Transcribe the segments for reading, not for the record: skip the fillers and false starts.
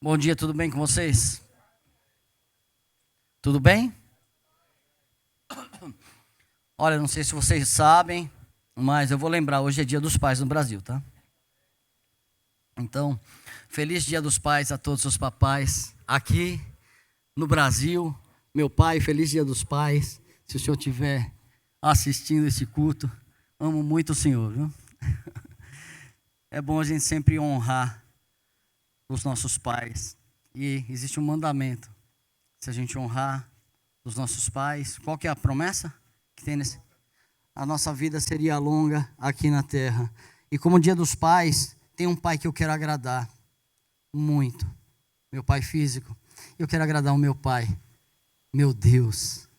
Bom dia, tudo bem com vocês? Tudo bem? Olha, não sei se vocês sabem, mas eu vou lembrar, hoje é Dia dos Pais no Brasil, tá? Então, feliz Dia dos Pais a todos os papais aqui no Brasil. Meu pai, feliz Dia dos Pais. Se o senhor estiver assistindo esse culto, amo muito o senhor, viu? É bom a gente sempre honrar os nossos pais. E existe um mandamento. Se a gente honrar os nossos pais, qual que é a promessa que tem nesse? A nossa vida seria longa aqui na terra. E como Dia dos Pais, tem um pai que eu quero agradar muito. Meu pai físico. Eu quero agradar o meu pai. Meu Deus.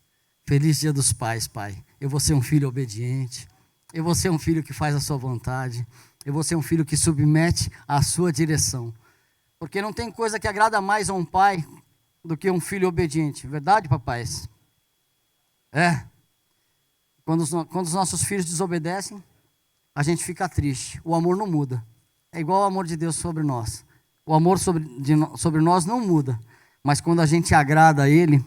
Feliz Dia dos Pais, pai. Eu vou ser um filho obediente. Eu vou ser um filho que faz a sua vontade. Eu vou ser um filho que submete à sua direção. Porque não tem coisa que agrada mais a um pai do que um filho obediente. Verdade, papais? É. Quando os nossos filhos desobedecem, a gente fica triste. O amor não muda. É igual o amor de Deus sobre nós. O amor sobre nós não muda. Mas quando a gente agrada a Ele,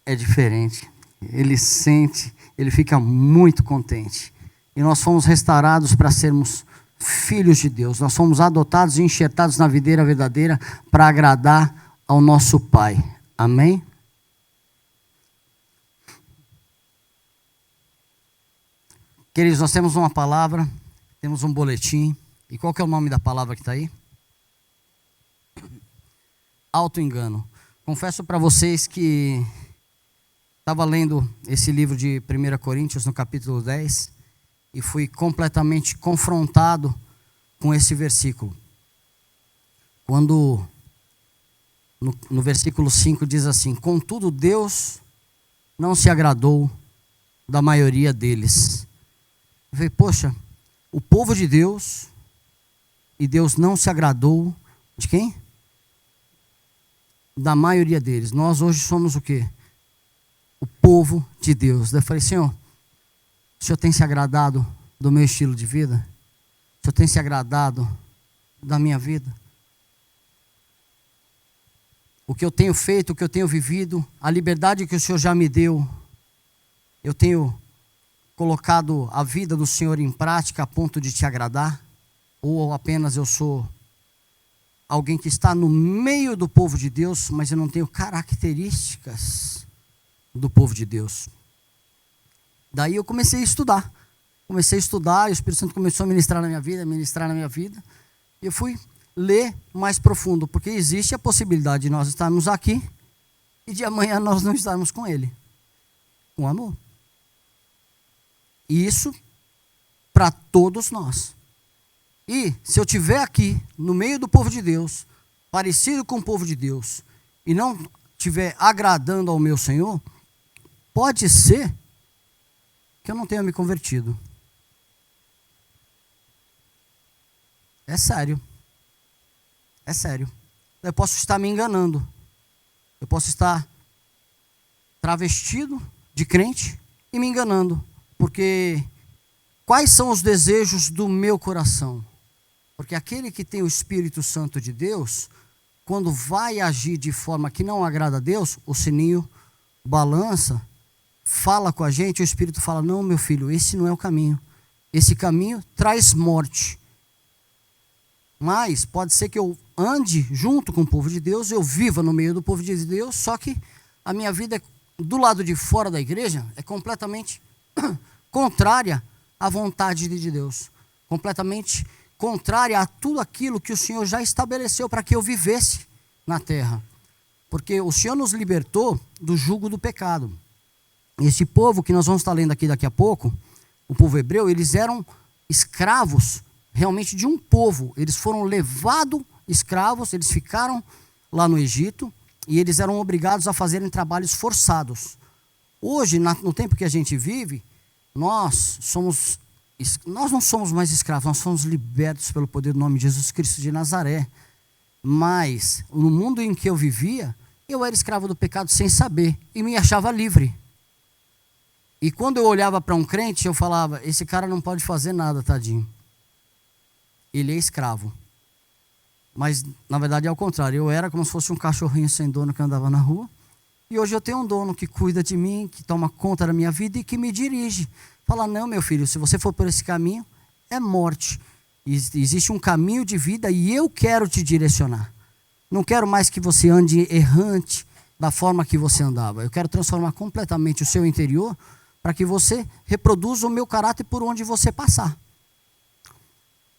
é diferente. Ele sente, Ele fica muito contente. E nós fomos restaurados para sermos filhos de Deus. Nós fomos adotados e enxertados na videira verdadeira para agradar ao nosso Pai. Amém? Queridos, nós temos uma palavra, temos um boletim. E qual que é o nome da palavra que está aí? Auto-engano. Confesso para vocês que estava lendo esse livro de 1 Coríntios, no capítulo 10, e fui completamente confrontado com esse versículo. Quando, no versículo 5 diz assim: contudo Deus não se agradou da maioria deles. Eu falei, poxa, o povo de Deus, e Deus não se agradou de quem? Da maioria deles. Nós hoje somos o quê? O povo de Deus. Daí eu falei, Senhor, o Senhor tem se agradado do meu estilo de vida? O Senhor tem se agradado da minha vida? O que eu tenho feito, o que eu tenho vivido, a liberdade que o Senhor já me deu, eu tenho colocado a vida do Senhor em prática a ponto de te agradar? Ou apenas eu sou alguém que está no meio do povo de Deus, mas eu não tenho características do povo de Deus? Daí eu comecei a estudar. E o Espírito Santo começou a ministrar na minha vida. E eu fui ler mais profundo, porque existe a possibilidade de nós estarmos aqui e de amanhã nós não estarmos com Ele, com amor. E isso para todos nós. E se eu estiver aqui, no meio do povo de Deus, parecido com o povo de Deus, e não estiver agradando ao meu Senhor, pode ser que eu não tenha me convertido. É sério. É sério. Eu posso estar me enganando. Eu posso estar travestido de crente e me enganando. Porque quais são os desejos do meu coração? Porque aquele que tem o Espírito Santo de Deus, quando vai agir de forma que não agrada a Deus, o sininho balança, fala com a gente, o Espírito fala, não, meu filho, esse não é o caminho. Esse caminho traz morte. Mas pode ser que eu ande junto com o povo de Deus, eu viva no meio do povo de Deus, só que a minha vida do lado de fora da igreja é completamente contrária à vontade de Deus. Completamente contrária a tudo aquilo que o Senhor já estabeleceu para que eu vivesse na terra. Porque o Senhor nos libertou do jugo do pecado. Esse povo que nós vamos estar lendo aqui daqui a pouco, o povo hebreu, eles eram escravos realmente de um povo. Eles foram levados escravos, eles ficaram lá no Egito e eles eram obrigados a fazerem trabalhos forçados. Hoje, no tempo que a gente vive, nós não somos mais escravos, nós somos libertos pelo poder do nome de Jesus Cristo de Nazaré. Mas no mundo em que eu vivia, eu era escravo do pecado sem saber e me achava livre. E quando eu olhava para um crente, eu falava, esse cara não pode fazer nada, tadinho. Ele é escravo. Mas, na verdade, é ao contrário. Eu era como se fosse um cachorrinho sem dono que andava na rua. E hoje eu tenho um dono que cuida de mim, que toma conta da minha vida e que me dirige. Fala, não, meu filho, se você for por esse caminho, é morte. Existe um caminho de vida e eu quero te direcionar. Não quero mais que você ande errante da forma que você andava. Eu quero transformar completamente o seu interior para que você reproduza o meu caráter por onde você passar.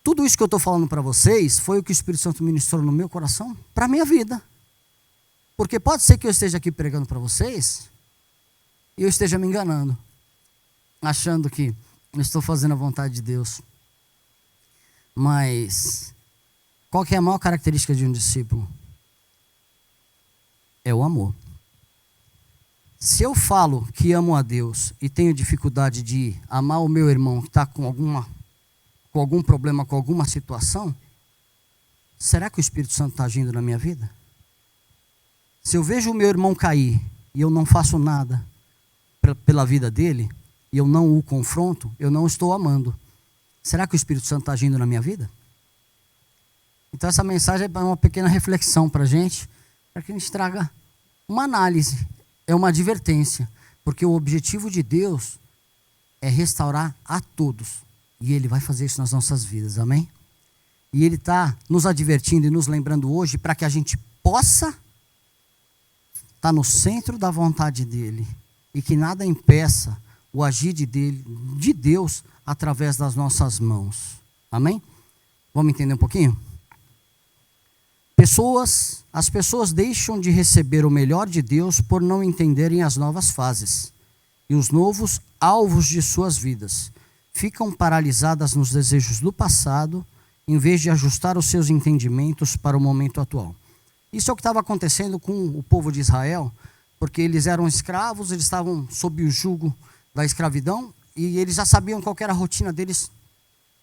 Tudo isso que eu estou falando para vocês foi o que o Espírito Santo ministrou no meu coração para a minha vida. Porque pode ser que eu esteja aqui pregando para vocês e eu esteja me enganando, achando que eu estou fazendo a vontade de Deus. Mas qual que é a maior característica de um discípulo? É o amor. Se eu falo que amo a Deus e tenho dificuldade de amar o meu irmão que está com algum problema, com alguma situação, será que o Espírito Santo está agindo na minha vida? Se eu vejo o meu irmão cair e eu não faço nada pela vida dele, e eu não o confronto, eu não estou amando. Será que o Espírito Santo está agindo na minha vida? Então essa mensagem é uma pequena reflexão para a gente, para que a gente traga uma análise, é uma advertência, porque o objetivo de Deus é restaurar a todos, e Ele vai fazer isso nas nossas vidas, amém? E Ele está nos advertindo e nos lembrando hoje para que a gente possa estar no centro da vontade dEle, e que nada impeça o agir de Deus através das nossas mãos, amém? Vamos entender um pouquinho? As pessoas deixam de receber o melhor de Deus por não entenderem as novas fases e os novos alvos de suas vidas. Ficam paralisadas nos desejos do passado, em vez de ajustar os seus entendimentos para o momento atual. Isso é o que estava acontecendo com o povo de Israel, porque eles eram escravos, eles estavam sob o jugo da escravidão, e eles já sabiam qual era a rotina deles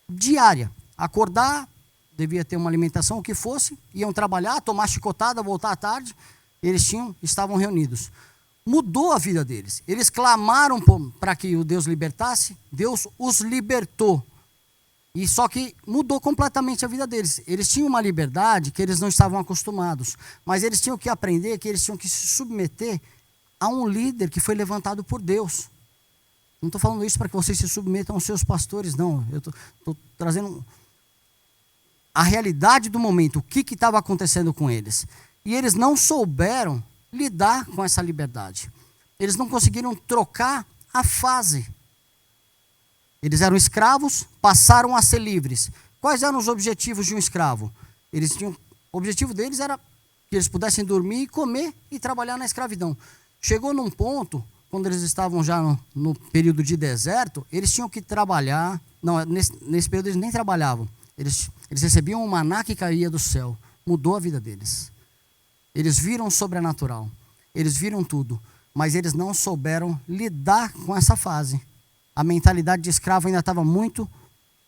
diária. Acordar, devia ter uma alimentação, o que fosse, iam trabalhar, tomar chicotada, voltar à tarde, estavam reunidos. Mudou a vida deles. Eles clamaram para que o Deus libertasse, Deus os libertou. E só que mudou completamente a vida deles. Eles tinham uma liberdade que eles não estavam acostumados, mas eles tinham que aprender que eles tinham que se submeter a um líder que foi levantado por Deus. Não estou falando isso para que vocês se submetam aos seus pastores, não. Eu estou trazendo a realidade do momento, o que estava acontecendo com eles. E eles não souberam lidar com essa liberdade. Eles não conseguiram trocar a fase. Eles eram escravos, passaram a ser livres. Quais eram os objetivos de um escravo? O objetivo deles era que eles pudessem dormir, comer e trabalhar na escravidão. Chegou num ponto, quando eles estavam já no período de deserto, eles tinham que trabalhar. Não, nesse período eles nem trabalhavam. Eles recebiam um maná que caía do céu. Mudou a vida deles. Eles viram o sobrenatural. Eles viram tudo. Mas eles não souberam lidar com essa fase. A mentalidade de escravo ainda estava muito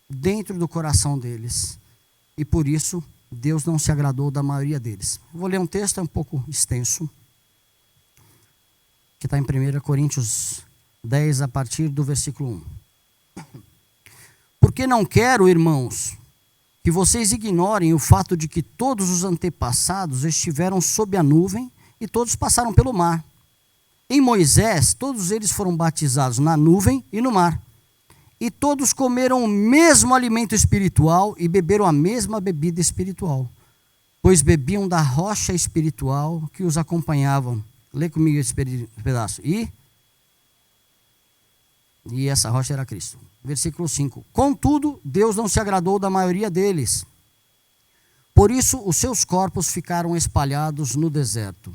dentro do coração deles. E por isso, Deus não se agradou da maioria deles. Vou ler um texto, é um pouco extenso, que está em 1 Coríntios 10, a partir do versículo 1. Porque não quero, irmãos, que vocês ignorem o fato de que todos os antepassados estiveram sob a nuvem e todos passaram pelo mar. Em Moisés, todos eles foram batizados na nuvem e no mar. E todos comeram o mesmo alimento espiritual e beberam a mesma bebida espiritual, pois bebiam da rocha espiritual que os acompanhava. Lê comigo esse pedaço. E essa rocha era Cristo. Versículo 5. Contudo, Deus não se agradou da maioria deles. Por isso, os seus corpos ficaram espalhados no deserto.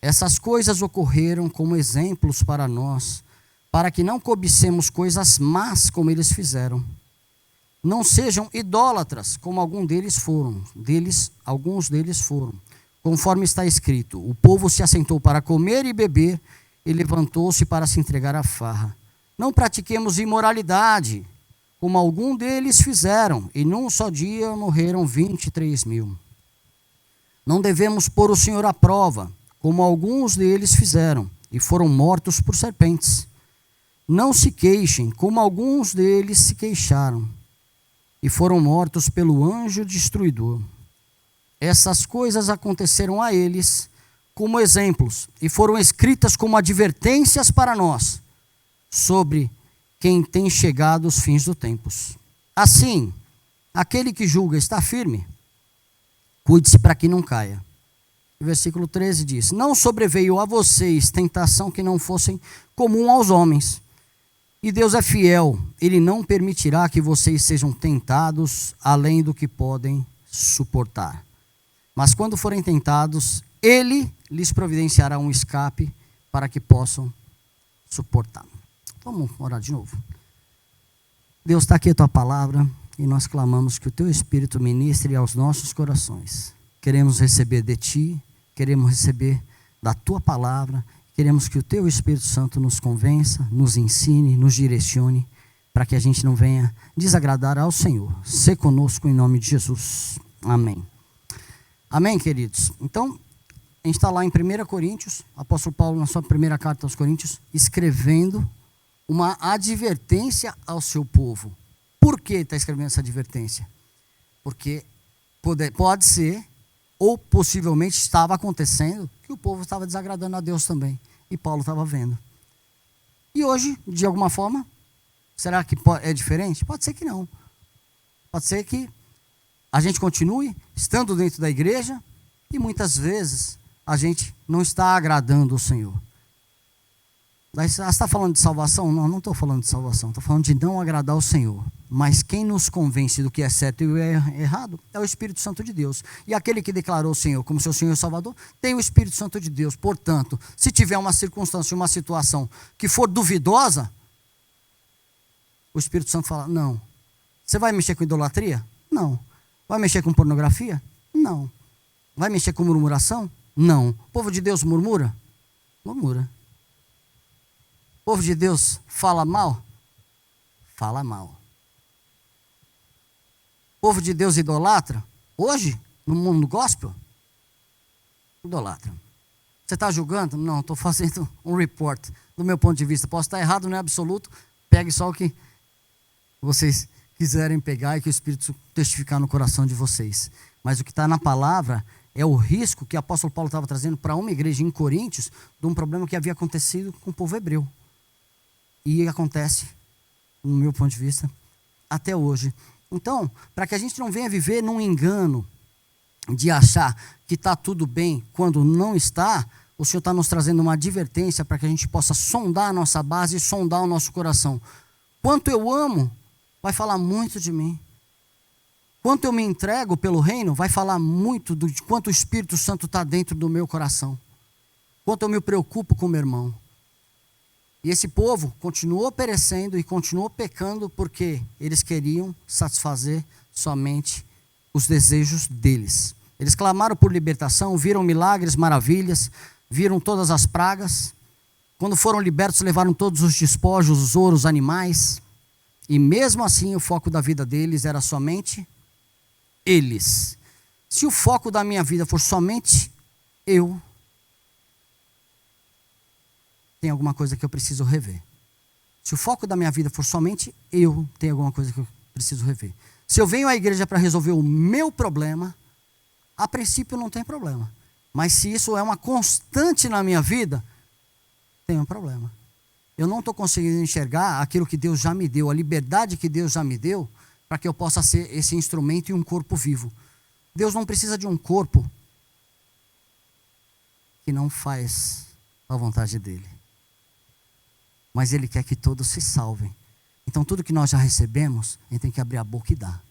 Essas coisas ocorreram como exemplos para nós, para que não cobicemos coisas más como eles fizeram. Não sejam idólatras, como alguns deles foram. Conforme está escrito, o povo se assentou para comer e beber, e levantou-se para se entregar à farra. Não pratiquemos imoralidade, como alguns deles fizeram, e num só dia morreram 23.000. Não devemos pôr o Senhor à prova, como alguns deles fizeram, e foram mortos por serpentes. Não se queixem, como alguns deles se queixaram, e foram mortos pelo anjo destruidor. Essas coisas aconteceram a eles como exemplos e foram escritas como advertências para nós sobre quem tem chegado os fins dos tempos. Assim, aquele que julga está firme, cuide-se para que não caia. O versículo 13 diz: não sobreveio a vocês tentação que não fosse comum aos homens. E Deus é fiel, Ele não permitirá que vocês sejam tentados além do que podem suportar. Mas quando forem tentados, Ele lhes providenciará um escape para que possam suportar. Vamos orar de novo. Deus, está aqui a Tua palavra e nós clamamos que o Teu Espírito ministre aos nossos corações. Queremos receber de Ti, queremos receber da Tua palavra, queremos que o Teu Espírito Santo nos convença, nos ensine, nos direcione, para que a gente não venha desagradar ao Senhor. Sê conosco em nome de Jesus. Amém. Amém, queridos? Então, a gente está lá em 1 Coríntios, o apóstolo Paulo, na sua primeira carta aos Coríntios, escrevendo uma advertência ao seu povo. Por que está escrevendo essa advertência? Porque pode ser, ou possivelmente estava acontecendo, que o povo estava desagradando a Deus também. E Paulo estava vendo. E hoje, de alguma forma, será que é diferente? Pode ser que não. Pode ser que a gente continue estando dentro da igreja e muitas vezes a gente não está agradando o Senhor. Você está falando de salvação? Não, não estou falando de salvação. Estou falando de não agradar o Senhor. Mas quem nos convence do que é certo e o é errado é o Espírito Santo de Deus. E aquele que declarou o Senhor como seu Senhor e Salvador tem o Espírito Santo de Deus. Portanto, se tiver uma circunstância, uma situação que for duvidosa, o Espírito Santo fala: não. Você vai mexer com idolatria? Não. Vai mexer com pornografia? Não. Vai mexer com murmuração? Não. O povo de Deus murmura? Murmura. O povo de Deus fala mal? Fala mal. O povo de Deus idolatra? Hoje, no mundo gospel? Idolatra. Você está julgando? Não, estou fazendo um report. Do meu ponto de vista, posso estar errado, não é absoluto. Pegue só o que vocês quiserem pegar e que o Espírito testificar no coração de vocês. Mas o que está na palavra é o risco que o apóstolo Paulo estava trazendo para uma igreja em Coríntios de um problema que havia acontecido com o povo hebreu. E acontece, no meu ponto de vista, até hoje. Então, para que a gente não venha viver num engano de achar que está tudo bem quando não está, o Senhor está nos trazendo uma advertência para que a gente possa sondar a nossa base e sondar o nosso coração. Quanto eu amo, vai falar muito de mim. Quanto eu me entrego pelo reino, vai falar muito de quanto o Espírito Santo está dentro do meu coração. Quanto eu me preocupo com o meu irmão. E esse povo continuou perecendo e continuou pecando porque eles queriam satisfazer somente os desejos deles. Eles clamaram por libertação, viram milagres, maravilhas, viram todas as pragas. Quando foram libertos, levaram todos os despojos, os ouros, os animais. E mesmo assim, o foco da vida deles era somente eles. Se o foco da minha vida for somente eu, tem alguma coisa que eu preciso rever. Se o foco da minha vida for somente eu, tem alguma coisa que eu preciso rever. Se eu venho à igreja para resolver o meu problema, a princípio não tem problema. Mas se isso é uma constante na minha vida, tem um problema. Eu não estou conseguindo enxergar aquilo que Deus já me deu, a liberdade que Deus já me deu, para que eu possa ser esse instrumento e um corpo vivo. Deus não precisa de um corpo que não faz a vontade dele. Mas Ele quer que todos se salvem. Então tudo que nós já recebemos, a gente tem que abrir a boca e dar.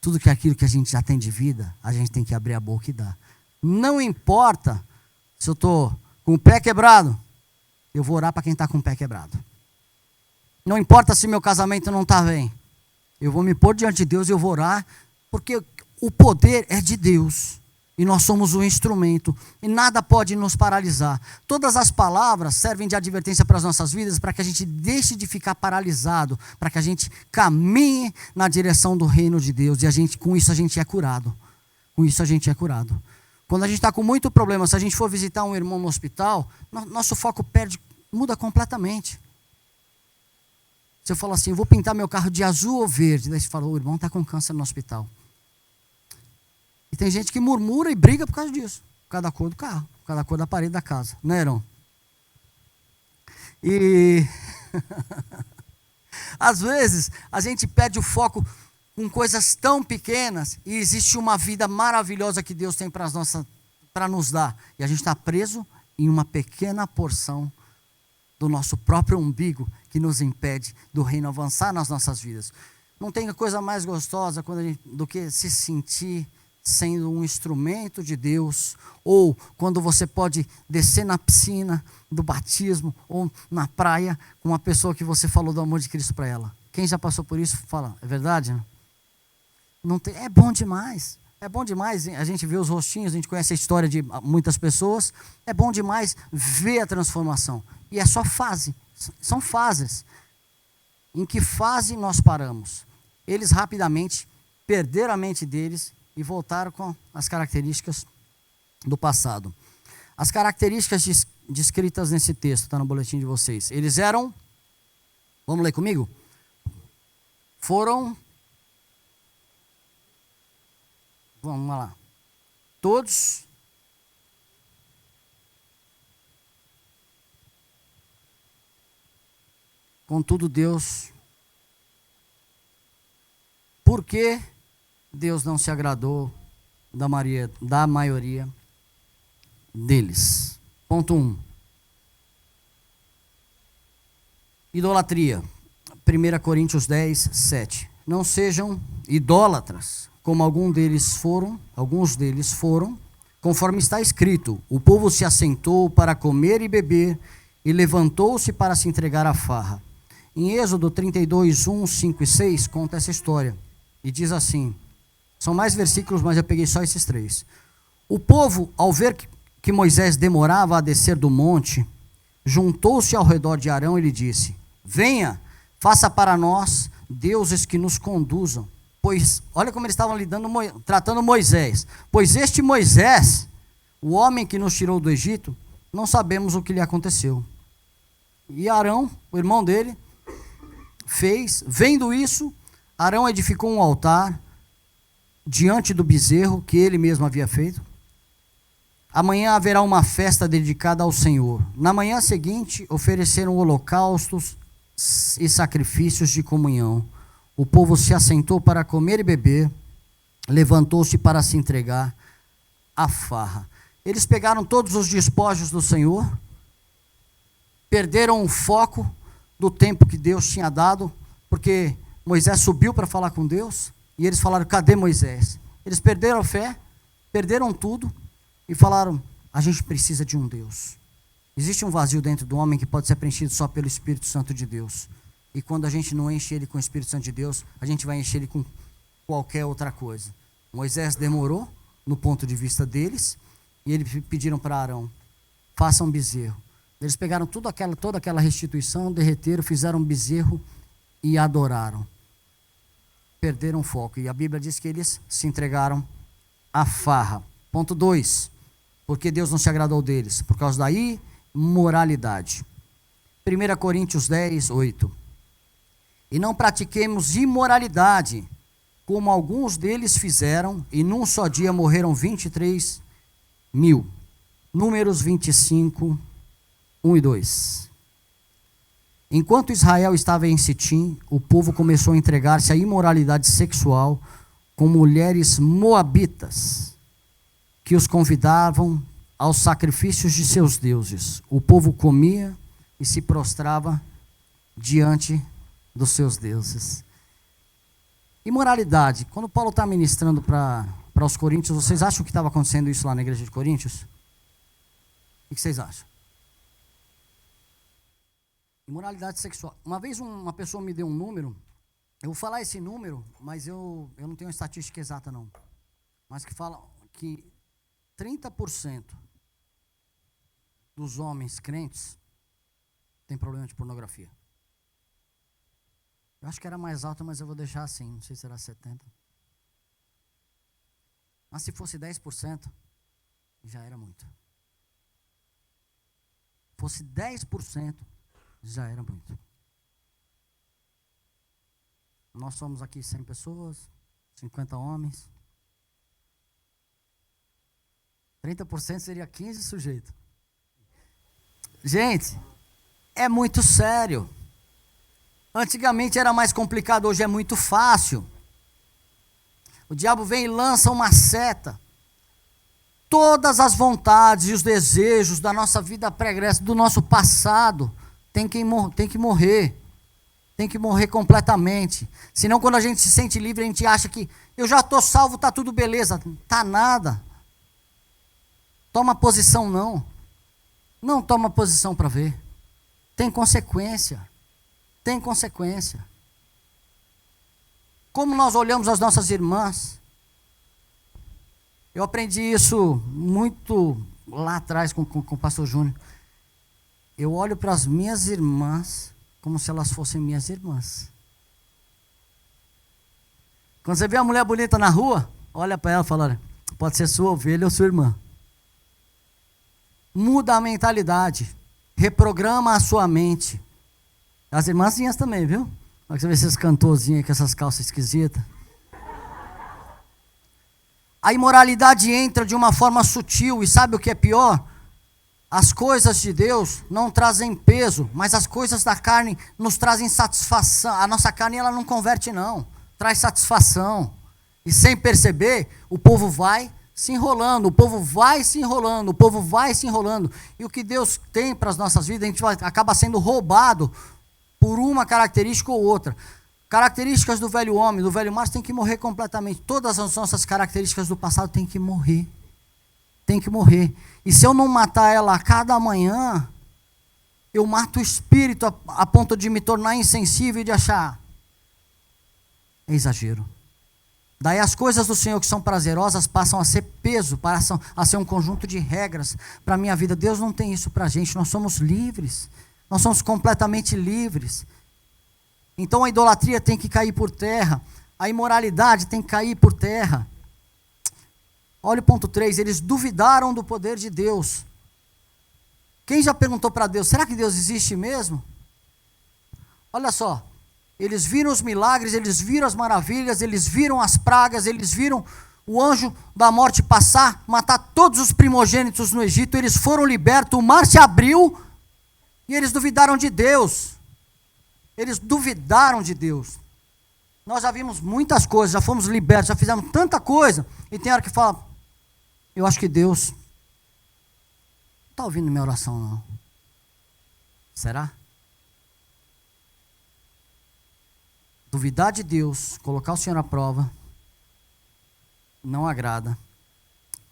Tudo que é aquilo que a gente já tem de vida, a gente tem que abrir a boca e dar. Não importa se eu estou com o pé quebrado, eu vou orar para quem está com o pé quebrado. Não importa se meu casamento não está bem, eu vou me pôr diante de Deus e eu vou orar, porque o poder é de Deus. E nós somos um instrumento. E nada pode nos paralisar. Todas as palavras servem de advertência para as nossas vidas, para que a gente deixe de ficar paralisado, para que a gente caminhe na direção do reino de Deus. E com isso a gente é curado. Com isso a gente é curado. Quando a gente está com muito problema, se a gente for visitar um irmão no hospital, nosso foco muda completamente. Se eu falo assim, eu vou pintar meu carro de azul ou verde, daí você fala, o irmão está com câncer no hospital. E tem gente que murmura e briga por causa disso. Por causa da cor do carro, por causa da cor da parede da casa. Não é, Heron? E às vezes a gente perde o foco com coisas tão pequenas e existe uma vida maravilhosa que Deus tem para nos dar. E a gente está preso em uma pequena porção do nosso próprio umbigo que nos impede do reino avançar nas nossas vidas. Não tem coisa mais gostosa do que se sentir sendo um instrumento de Deus, ou quando você pode descer na piscina do batismo, ou na praia, com uma pessoa que você falou do amor de Cristo para ela. Quem já passou por isso, fala, é verdade? Não tem, é bom demais. É bom demais, a gente vê os rostinhos, a gente conhece a história de muitas pessoas, é bom demais ver a transformação. E é só fase, são fases. Em que fase nós paramos? Eles rapidamente perderam a mente deles e voltaram com as características do passado. As características descritas nesse texto, está no boletim de vocês. Eles eram, vamos ler comigo? Vamos lá. Todos contudo Deus, por que Deus não se agradou da maioria deles? Ponto 1. Idolatria. 1 Coríntios 10, 7. Não sejam idólatras, como alguns deles foram, conforme está escrito: o povo se assentou para comer e beber, e levantou-se para se entregar à farra. Em Êxodo 32, 1, 5 e 6, conta essa história. E diz assim, são mais versículos, mas eu peguei só esses 3. O povo, ao ver que Moisés demorava a descer do monte, juntou-se ao redor de Arão e lhe disse: venha, faça para nós deuses que nos conduzam. Pois, olha como eles estavam tratando Moisés. Pois este Moisés, o homem que nos tirou do Egito, não sabemos o que lhe aconteceu. E Arão, o irmão dele, vendo isso, Arão edificou um altar diante do bezerro que ele mesmo havia feito. Amanhã haverá uma festa dedicada ao Senhor. Na manhã seguinte, ofereceram holocaustos e sacrifícios de comunhão. O povo se assentou para comer e beber, levantou-se para se entregar à farra. Eles pegaram todos os despojos do Senhor, perderam o foco do tempo que Deus tinha dado, porque Moisés subiu para falar com Deus, e eles falaram: cadê Moisés? Eles perderam a fé, perderam tudo, e falaram: a gente precisa de um Deus. Existe um vazio dentro do homem que pode ser preenchido só pelo Espírito Santo de Deus. E quando a gente não enche ele com o Espírito Santo de Deus, a gente vai encher ele com qualquer outra coisa. Moisés demorou, no ponto de vista deles, e eles pediram para Arão: faça um bezerro. Eles pegaram toda aquela restituição, derreteram, fizeram um bezerro e adoraram. Perderam o foco. E a Bíblia diz que eles se entregaram à farra. Ponto 2. Porque Deus não se agradou deles? Por causa da imoralidade. 1 Coríntios 10, 8. E não pratiquemos imoralidade, como alguns deles fizeram, e num só dia morreram 23 mil. Números 25, 1 e 2. Enquanto Israel estava em Sitim, o povo começou a entregar-se à imoralidade sexual com mulheres moabitas, que os convidavam aos sacrifícios de seus deuses. O povo comia e se prostrava diante dos seus deuses. Imoralidade. Quando Paulo está ministrando para os coríntios, vocês acham que estava acontecendo isso lá na igreja de Coríntios? O que vocês acham? Imoralidade sexual. Uma vez uma pessoa me deu um número, eu vou falar esse número, mas eu não tenho uma estatística exata não, mas que fala que 30% dos homens crentes têm problema de pornografia. Eu acho que era mais alto, mas eu vou deixar assim, não sei se será 70%. Mas se fosse 10%, já era muito. Fosse 10%, já era muito. Nós somos aqui 100 pessoas, 50 homens. 30% seria 15 sujeitos. Gente, é muito sério. Antigamente era mais complicado, hoje é muito fácil. O diabo vem e lança uma seta. Todas as vontades e os desejos da nossa vida pregressa, do nosso passado, tem que morrer. Tem que morrer completamente. Senão, quando a gente se sente livre, a gente acha que eu já estou salvo, está tudo beleza. Está nada. Toma posição não. Não toma posição para ver. Tem consequência. Tem consequência. Como nós olhamos as nossas irmãs. Eu aprendi isso muito lá atrás com o pastor Júnior. Eu olho para as minhas irmãs como se elas fossem minhas irmãs. Quando você vê uma mulher bonita na rua, olha para ela e fala, olha, pode ser sua ovelha ou sua irmã. Muda a mentalidade. Reprograma a sua mente. As irmãzinhas também, viu? Olha, você vê esses cantorzinhos com essas calças esquisitas. A imoralidade entra de uma forma sutil, e sabe o que é pior? As coisas de Deus não trazem peso, mas as coisas da carne nos trazem satisfação. A nossa carne, ela não converte não, traz satisfação. E sem perceber, o povo vai se enrolando, o povo vai se enrolando, o povo vai se enrolando. E o que Deus tem para as nossas vidas, a gente acaba sendo roubado por uma característica ou outra. Características do velho homem, do velho macho, tem que morrer completamente. Todas as nossas características do passado tem que morrer. Tem que morrer. E se eu não matar ela a cada manhã, eu mato o espírito a ponto de me tornar insensível e de achar. É exagero. Daí as coisas do Senhor que são prazerosas passam a ser peso, passam a ser um conjunto de regras para a minha vida. Deus não tem isso para a gente, nós somos livres. Nós somos completamente livres. Então a idolatria tem que cair por terra. A imoralidade tem que cair por terra. Olha o ponto 3, eles duvidaram do poder de Deus. Quem já perguntou para Deus, será que Deus existe mesmo? Olha só, eles viram os milagres, eles viram as maravilhas, eles viram as pragas, eles viram o anjo da morte passar, matar todos os primogênitos no Egito, eles foram libertos, o mar se abriu e eles duvidaram de Deus. Eles duvidaram de Deus. Nós já vimos muitas coisas, já fomos libertos, já fizemos tanta coisa, e tem hora que fala, eu acho que Deus não está ouvindo minha oração não. Será? Duvidar de Deus, colocar o Senhor à prova, não agrada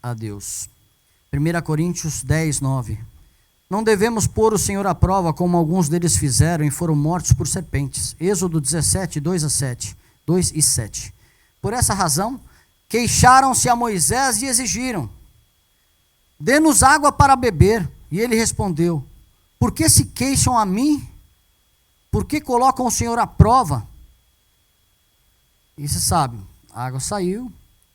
a Deus. 1 Coríntios 10, 9. Não devemos pôr o Senhor à prova, como alguns deles fizeram e foram mortos por serpentes. Êxodo 17, 2 e 7. Por essa razão, queixaram-se a Moisés e exigiram, dê-nos água para beber. E ele respondeu, por que se queixam a mim? Por que colocam o Senhor à prova? E você sabe, a água saiu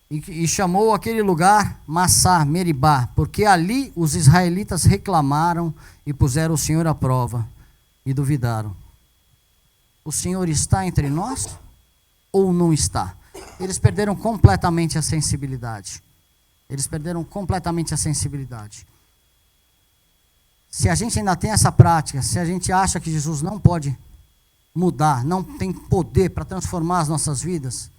e chamou aquele lugar Massá, Meribá, porque ali os israelitas reclamaram e puseram o Senhor à prova e duvidaram. O Senhor está entre nós ou não está? Eles perderam completamente a sensibilidade. Eles perderam completamente a sensibilidade. Se a gente ainda tem essa prática, se a gente acha que Jesus não pode mudar, não tem poder para transformar as nossas vidas,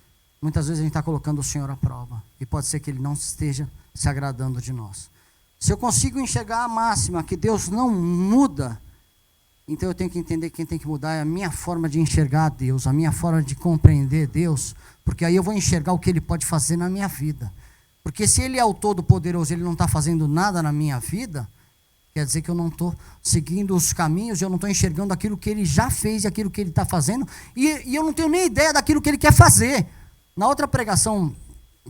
muitas vezes a gente está colocando o Senhor à prova. E pode ser que Ele não esteja se agradando de nós. Se eu consigo enxergar a máxima, que Deus não muda, então eu tenho que entender que quem tem que mudar é a minha forma de enxergar Deus, a minha forma de compreender Deus, porque aí eu vou enxergar o que Ele pode fazer na minha vida. Porque se Ele é o Todo-Poderoso, Ele não está fazendo nada na minha vida, quer dizer que eu não estou seguindo os caminhos, eu não estou enxergando aquilo que Ele já fez e aquilo que Ele está fazendo, e eu não tenho nem ideia daquilo que Ele quer fazer. Na outra pregação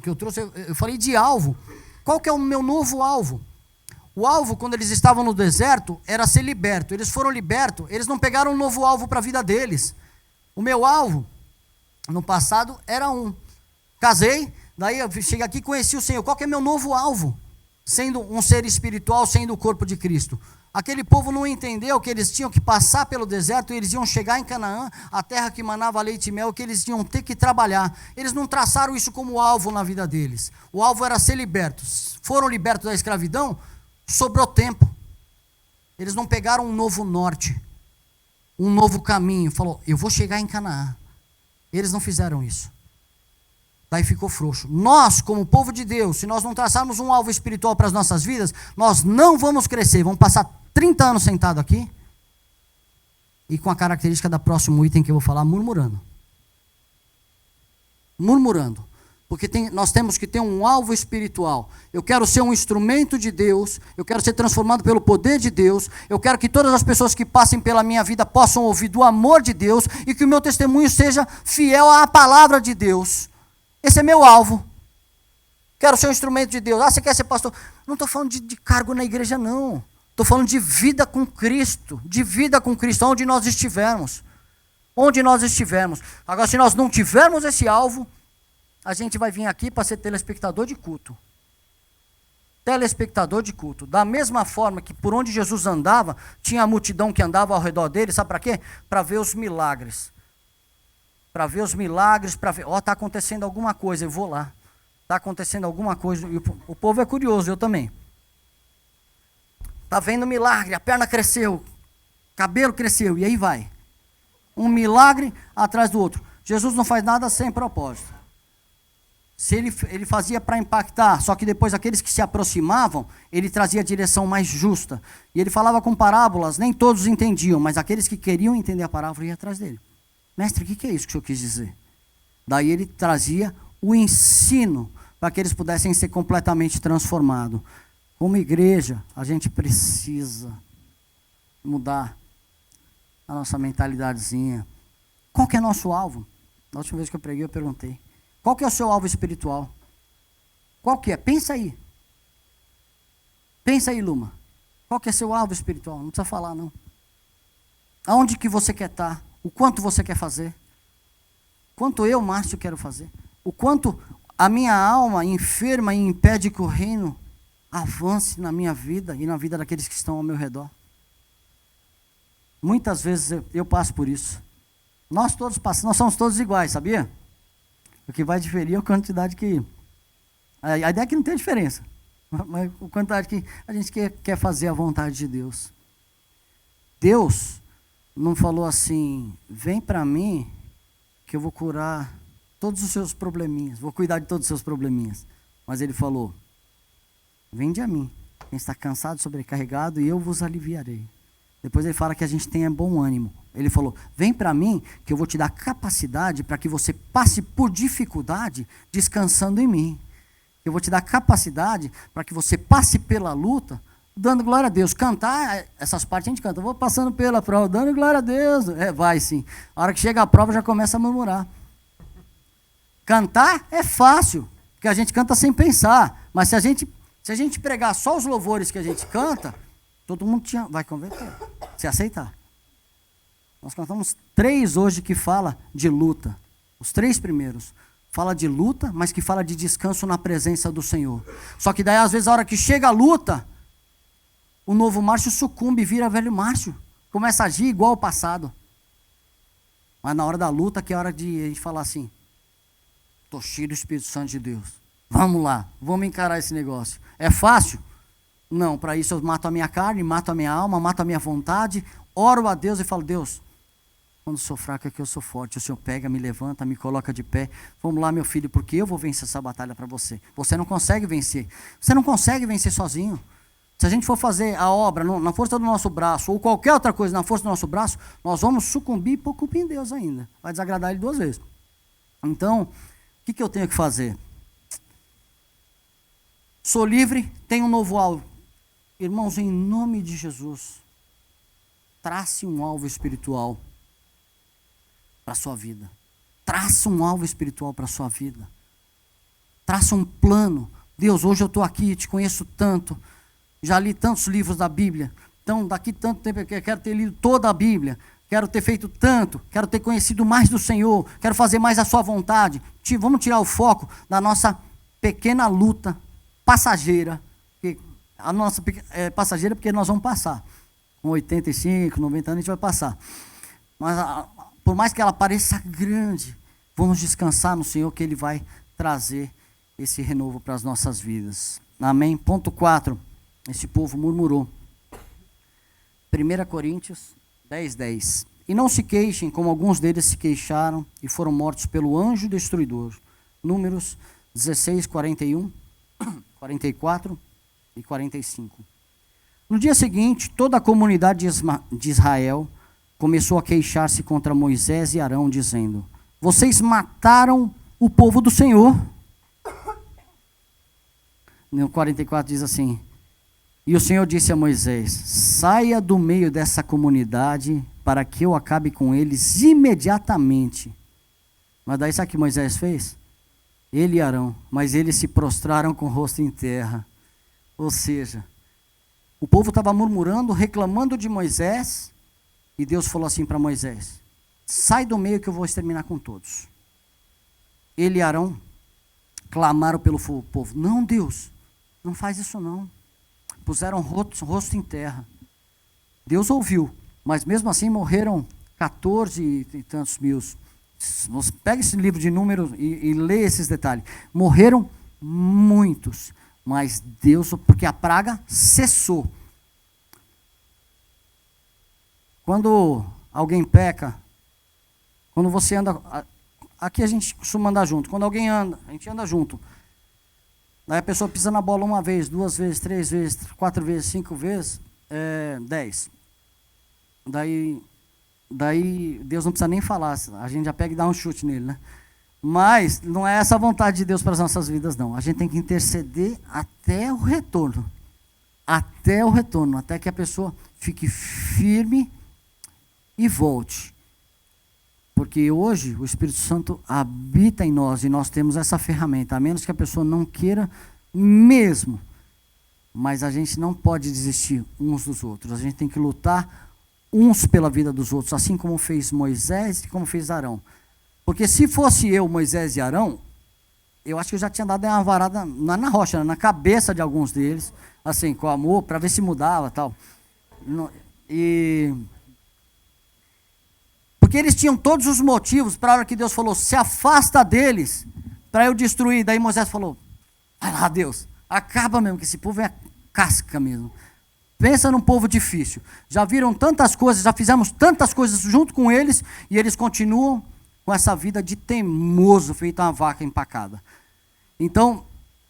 que eu trouxe, eu falei de alvo. Qual que é o meu novo alvo? O alvo, quando eles estavam no deserto, era ser liberto. Eles foram libertos, eles não pegaram um novo alvo para a vida deles. O meu alvo, no passado, era um. Casei, daí eu cheguei aqui e conheci o Senhor. Qual que é meu novo alvo? sendo um ser espiritual, sendo o corpo de Cristo. Aquele povo não entendeu que eles tinham que passar pelo deserto, eles iam chegar em Canaã, a terra que manava leite e mel, que eles iam ter que trabalhar. Eles não traçaram isso como alvo na vida deles. O alvo era ser libertos. Foram libertos da escravidão, sobrou tempo. Eles não pegaram um novo norte, um novo caminho. Falou, eu vou chegar em Canaã. Eles não fizeram isso. Daí ficou frouxo. Nós, como povo de Deus, se nós não traçarmos um alvo espiritual para as nossas vidas, nós não vamos crescer. Vamos passar 30 anos sentado aqui e com a característica da próximo item que eu vou falar, murmurando. Murmurando. Porque nós temos que ter um alvo espiritual. Eu quero ser um instrumento de Deus, eu quero ser transformado pelo poder de Deus, eu quero que todas as pessoas que passem pela minha vida possam ouvir do amor de Deus e que o meu testemunho seja fiel à palavra de Deus. Esse é meu alvo. Quero ser um instrumento de Deus. Ah, você quer ser pastor? Não estou falando de cargo na igreja, não. Estou falando de vida com Cristo. De vida com Cristo, onde nós estivermos. Onde nós estivermos. Agora, se nós não tivermos esse alvo, a gente vai vir aqui para ser telespectador de culto. Telespectador de culto. Da mesma forma que por onde Jesus andava, tinha a multidão que andava ao redor dele. Sabe para quê? Para ver os milagres. Para ver os milagres, para ver, está acontecendo alguma coisa, eu vou lá. Está acontecendo alguma coisa. E o povo é curioso, eu também. Está vendo milagre, a perna cresceu, cabelo cresceu, e aí vai. Um milagre atrás do outro. Jesus não faz nada sem propósito. Se ele fazia para impactar, só que depois aqueles que se aproximavam, ele trazia a direção mais justa. E ele falava com parábolas, nem todos entendiam, mas aqueles que queriam entender a parábola iam atrás dele. Mestre, o que é isso que o senhor quis dizer? Daí ele trazia o ensino para que eles pudessem ser completamente transformados. Como igreja, a gente precisa mudar a nossa mentalidadezinha. Qual que é nosso alvo? Na última vez que eu preguei, eu perguntei. Qual que é o seu alvo espiritual? Qual que é? Pensa aí. Pensa aí, Luma. Qual que é seu alvo espiritual? Não precisa falar, não. Aonde que você quer estar? O quanto você quer fazer? Quanto eu, Márcio, quero fazer? O quanto a minha alma enferma e impede que o reino avance na minha vida e na vida daqueles que estão ao meu redor? Muitas vezes eu passo por isso. Nós todos passamos, nós somos todos iguais, sabia? O que vai diferir é a quantidade que... A ideia é que não tem diferença. Mas a quantidade que a gente quer fazer a vontade de Deus. Deus não falou assim, vem para mim que eu vou curar todos os seus probleminhas, vou cuidar de todos os seus probleminhas. Mas ele falou, vinde a mim, quem está cansado, sobrecarregado, e eu vos aliviarei. Depois ele fala que a gente tenha bom ânimo. Ele falou, vem para mim que eu vou te dar capacidade para que você passe por dificuldade descansando em mim. Eu vou te dar capacidade para que você passe pela luta dando glória a Deus. Cantar, essas partes a gente canta. Eu vou passando pela prova, dando glória a Deus. Vai sim. A hora que chega a prova já começa a murmurar. Cantar é fácil, porque a gente canta sem pensar. Mas se a gente pregar só os louvores que a gente canta, todo mundo vai converter, se aceitar. Nós cantamos 3 hoje que fala de luta. Os 3 primeiros. Fala de luta, mas que fala de descanso na presença do Senhor. Só que daí, às vezes, a hora que chega a luta, o novo Márcio sucumbe e vira velho Márcio. Começa a agir igual ao passado. Mas na hora da luta, que é a hora de a gente falar assim, estou cheio do Espírito Santo de Deus. Vamos lá, vamos encarar esse negócio. É fácil? Não, para isso eu mato a minha carne, mato a minha alma, mato a minha vontade, oro a Deus e falo, Deus, quando sou fraco é que eu sou forte, o Senhor pega, me levanta, me coloca de pé, vamos lá meu filho, porque eu vou vencer essa batalha para você. Você não consegue vencer, sozinho. Se a gente for fazer a obra na força do nosso braço, ou qualquer outra coisa na força do nosso braço, nós vamos sucumbir e pôr culpa em Deus ainda, vai desagradar Ele 2 vezes. Então, o que eu tenho que fazer? Sou livre, tenho um novo alvo. Irmãos, em nome de Jesus, trace um alvo espiritual para a sua vida. Traça um alvo espiritual para a sua vida. Traça um plano. Deus, hoje eu estou aqui, te conheço tanto, já li tantos livros da Bíblia, então daqui tanto tempo eu quero ter lido toda a Bíblia, quero ter feito tanto, quero ter conhecido mais do Senhor, quero fazer mais a sua vontade. Vamos tirar o foco da nossa pequena luta passageira, que A nossa é passageira porque nós vamos passar. Com 85, 90 anos a gente vai passar. Mas por mais que ela pareça grande, vamos descansar no Senhor que Ele vai trazer esse renovo para as nossas vidas. Amém? Ponto 4. Esse povo murmurou. 1 Coríntios 10, 10. E não se queixem, como alguns deles se queixaram e foram mortos pelo anjo destruidor. Números 16, 41, 44 e 45. No dia seguinte, toda a comunidade de Israel começou a queixar-se contra Moisés e Arão, dizendo: vocês mataram o povo do Senhor. No 44 diz assim: e o Senhor disse a Moisés: saia do meio dessa comunidade para que eu acabe com eles imediatamente. Mas daí sabe o que Moisés fez? Ele e Arão, mas eles se prostraram com o rosto em terra. Ou seja, o povo estava murmurando, reclamando de Moisés, e Deus falou assim para Moisés: sai do meio que eu vou exterminar com todos. Ele e Arão clamaram pelo povo: não, Deus, não faz isso não. Puseram rosto em terra. Deus ouviu, mas mesmo assim morreram 14 e tantos mil. Pega esse livro de números e lê esses detalhes. Morreram muitos, mas Deus, porque a praga cessou. Quando alguém peca, quando você anda, aqui a gente costuma andar junto, quando alguém anda, a gente anda junto. Daí a pessoa pisa na bola uma vez, 2 vezes, 3 vezes, 4 vezes, 5 vezes, 10. Daí Deus não precisa nem falar, a gente já pega e dá um chute nele, né? Mas não é essa a vontade de Deus para as nossas vidas, não. A gente tem que interceder até o retorno. Até o retorno, até que a pessoa fique firme e volte. Porque hoje o Espírito Santo habita em nós e nós temos essa ferramenta, a menos que a pessoa não queira mesmo. Mas a gente não pode desistir uns dos outros, a gente tem que lutar uns pela vida dos outros, assim como fez Moisés e como fez Arão. Porque se fosse eu, Moisés e Arão, eu acho que eu já tinha dado uma varada na rocha, na cabeça de alguns deles, assim, com amor, para ver se mudava e tal. Porque eles tinham todos os motivos para a hora que Deus falou: se afasta deles, para eu destruir. Daí Moisés falou: vai lá, Deus, acaba mesmo, que esse povo é casca mesmo. Pensa num povo difícil. Já viram tantas coisas, já fizemos tantas coisas junto com eles, e eles continuam com essa vida de teimoso, feito uma vaca empacada. Então,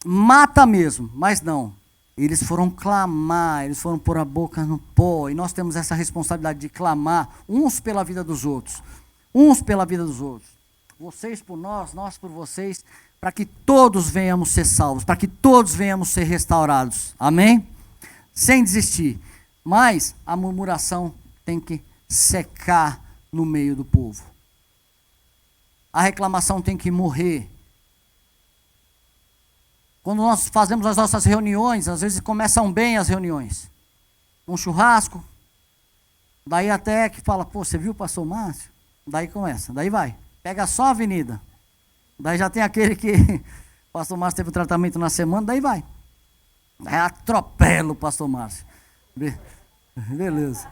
mata mesmo, mas não. Eles foram clamar, eles foram pôr a boca no pó, e nós temos essa responsabilidade de clamar uns pela vida dos outros. Uns pela vida dos outros. Vocês por nós, nós por vocês, para que todos venhamos ser salvos, para que todos venhamos ser restaurados. Amém? Sem desistir. Mas a murmuração tem que secar no meio do povo. A reclamação tem que morrer. Quando nós fazemos as nossas reuniões, às vezes começam bem as reuniões. Um churrasco, daí até que fala: pô, você viu o pastor Márcio? Daí começa, daí vai. Pega só a avenida. Daí já tem aquele que o pastor Márcio teve um tratamento na semana, daí vai. Daí atropela o pastor Márcio. Beleza.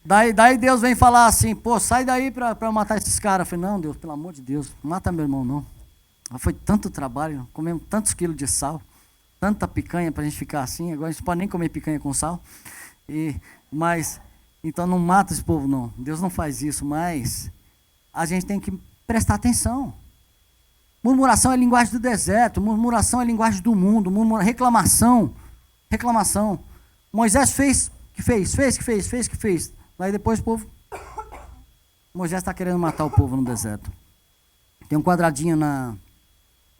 Daí Deus vem falar assim: pô, sai daí para matar esses caras. Eu falei: não, Deus, pelo amor de Deus, não mata meu irmão não. Foi tanto trabalho, comemos tantos quilos de sal, tanta picanha para a gente ficar assim. Agora a gente não pode nem comer picanha com sal. Mas, então não mata esse povo não. Deus não faz isso, mas a gente tem que prestar atenção. Murmuração é linguagem do deserto, murmuração é linguagem do mundo, reclamação. Moisés fez. Daí depois o povo, Moisés está querendo matar o povo no deserto. Tem um quadradinho no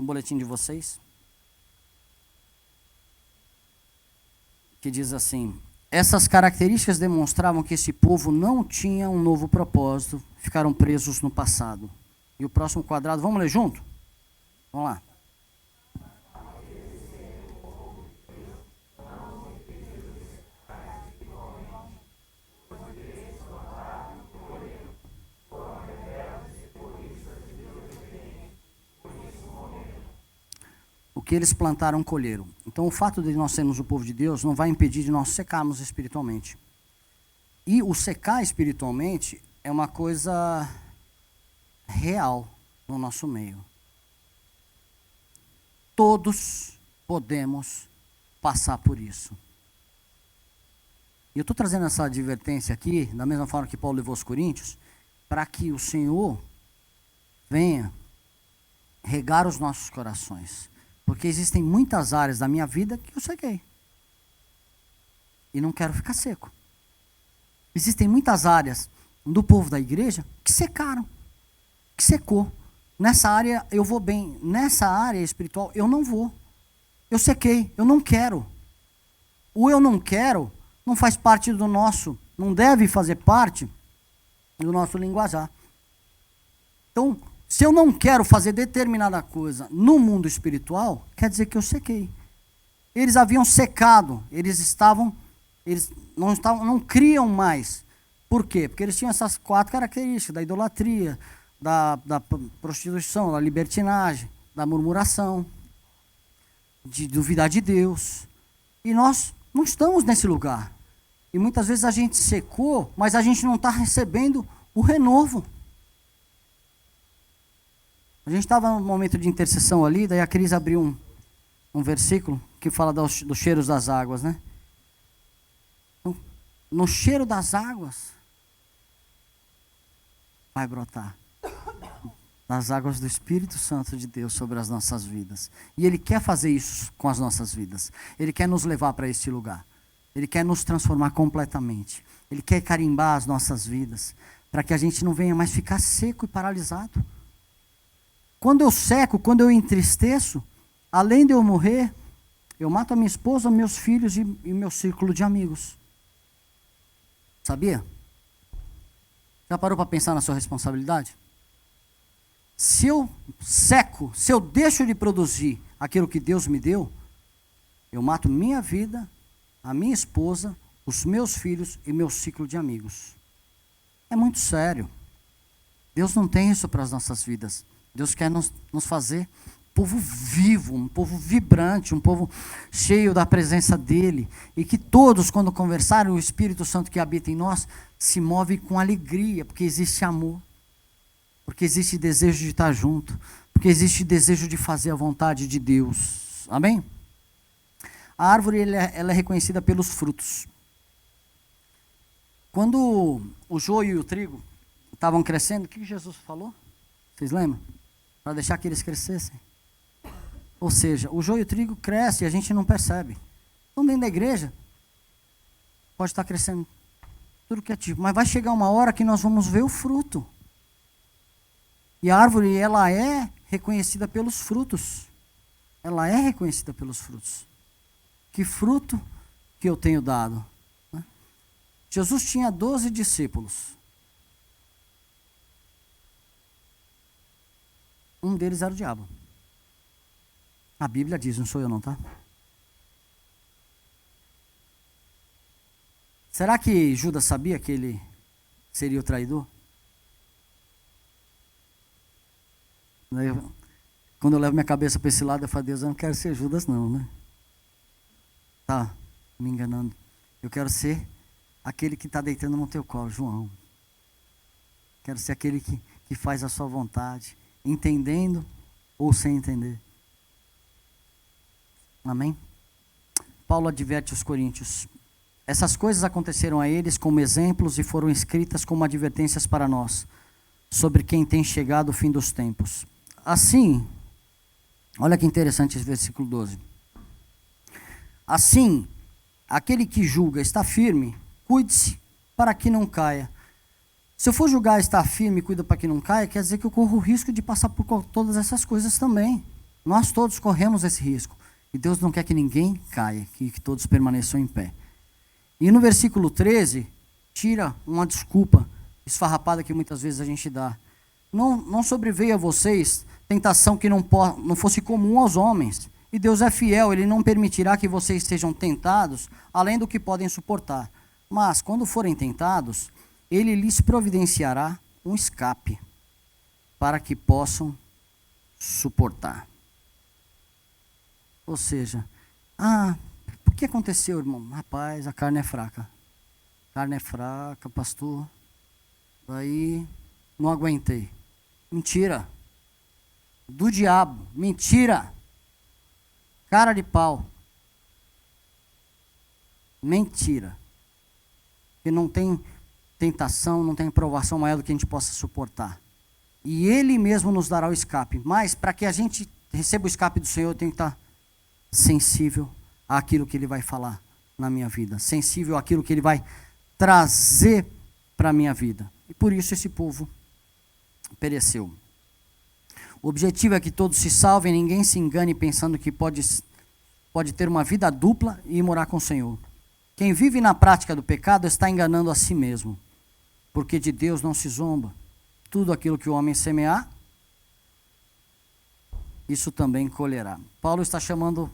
boletim de vocês, que diz assim: essas características demonstravam que esse povo não tinha um novo propósito, ficaram presos no passado. E o próximo quadrado, vamos ler junto? Vamos lá. O que eles plantaram, colheram. Então, o fato de nós sermos o povo de Deus não vai impedir de nós secarmos espiritualmente. E o secar espiritualmente é uma coisa real no nosso meio. Todos podemos passar por isso. E eu estou trazendo essa advertência aqui, da mesma forma que Paulo levou os coríntios, para que o Senhor venha regar os nossos corações. Porque existem muitas áreas da minha vida que eu sequei. E não quero ficar seco. Existem muitas áreas do povo da igreja que secaram, que secou. Nessa área eu vou bem, nessa área espiritual eu não vou. Eu sequei, eu não quero. O eu não quero não faz parte do nosso, não deve fazer parte do nosso linguajar. Então, se eu não quero fazer determinada coisa no mundo espiritual, quer dizer que eu sequei. Eles haviam secado, eles não criam mais. Por quê? Porque eles tinham essas 4 características, da idolatria, da prostituição, da libertinagem, da murmuração, de duvidar de Deus. E nós não estamos nesse lugar. E muitas vezes a gente secou, mas a gente não está recebendo o renovo. A gente estava num momento de intercessão ali, daí a Cris abriu um versículo que fala dos cheiros das águas, né? No cheiro das águas vai brotar das águas do Espírito Santo de Deus sobre as nossas vidas. E Ele quer fazer isso com as nossas vidas. Ele quer nos levar para esse lugar. Ele quer nos transformar completamente. Ele quer carimbar as nossas vidas, para que a gente não venha mais ficar seco e paralisado. Quando eu seco, quando eu entristeço, além de eu morrer, eu mato a minha esposa, meus filhos e meu círculo de amigos. Sabia? Já parou para pensar na sua responsabilidade? Se eu seco, se eu deixo de produzir aquilo que Deus me deu, eu mato minha vida, a minha esposa, os meus filhos e meu ciclo de amigos. É muito sério. Deus não tem isso para as nossas vidas. Deus quer nos fazer um povo vivo, um povo vibrante, um povo cheio da presença dEle. E que todos, quando conversarem, o Espírito Santo que habita em nós se move com alegria, porque existe amor, porque existe desejo de estar junto, porque existe desejo de fazer a vontade de Deus. Amém? A árvore ela é reconhecida pelos frutos. Quando o joio e o trigo estavam crescendo, o que Jesus falou? Vocês lembram? Para deixar que eles crescessem. Ou seja, o joio e o trigo cresce e a gente não percebe. Então dentro da igreja, pode estar crescendo tudo que é tipo, mas vai chegar uma hora que nós vamos ver o fruto. E a árvore, ela é reconhecida pelos frutos. Ela é reconhecida pelos frutos. Que fruto que eu tenho dado? Né? Jesus tinha 12 discípulos. Um deles era o diabo. A Bíblia diz, não sou eu não, tá? Será que Judas sabia que ele seria o traidor? Quando eu levo minha cabeça para esse lado, eu falo, Deus, eu não quero ser Judas não, né? Tá me enganando. Eu quero ser aquele que está deitando no teu colo, João. Quero ser aquele que faz a sua vontade, entendendo ou sem entender. Amém? Paulo adverte os coríntios. Essas coisas aconteceram a eles como exemplos e foram escritas como advertências para nós, sobre quem tem chegado o fim dos tempos. Assim, olha que interessante esse versículo 12. Assim, aquele que julga está firme, cuide-se para que não caia. Se eu for julgar estar firme e cuida para que não caia, quer dizer que eu corro o risco de passar por todas essas coisas também. Nós todos corremos esse risco. E Deus não quer que ninguém caia, que todos permaneçam em pé. E no versículo 13, tira uma desculpa esfarrapada que muitas vezes a gente dá. Não sobreveio a vocês tentação que não fosse comum aos homens. E Deus é fiel, Ele não permitirá que vocês sejam tentados além do que podem suportar. Mas, quando forem tentados, Ele lhes providenciará um escape para que possam suportar. Ou seja, por que aconteceu, irmão? Rapaz, a carne é fraca. Carne é fraca, pastor. Daí, não aguentei. Mentira. Do diabo. Mentira. Cara de pau. Mentira. Porque não tem tentação, não tem provação maior do que a gente possa suportar. E Ele mesmo nos dará o escape. Mas, para que a gente receba o escape do Senhor, eu tenho que estar sensível àquilo que Ele vai falar na minha vida. Sensível àquilo que Ele vai trazer para a minha vida. E por isso esse povo pereceu. O objetivo é que todos se salvem, ninguém se engane pensando que pode ter uma vida dupla e morar com o Senhor. Quem vive na prática do pecado está enganando a si mesmo, porque de Deus não se zomba. Tudo aquilo que o homem semear, isso também colherá. Paulo está chamando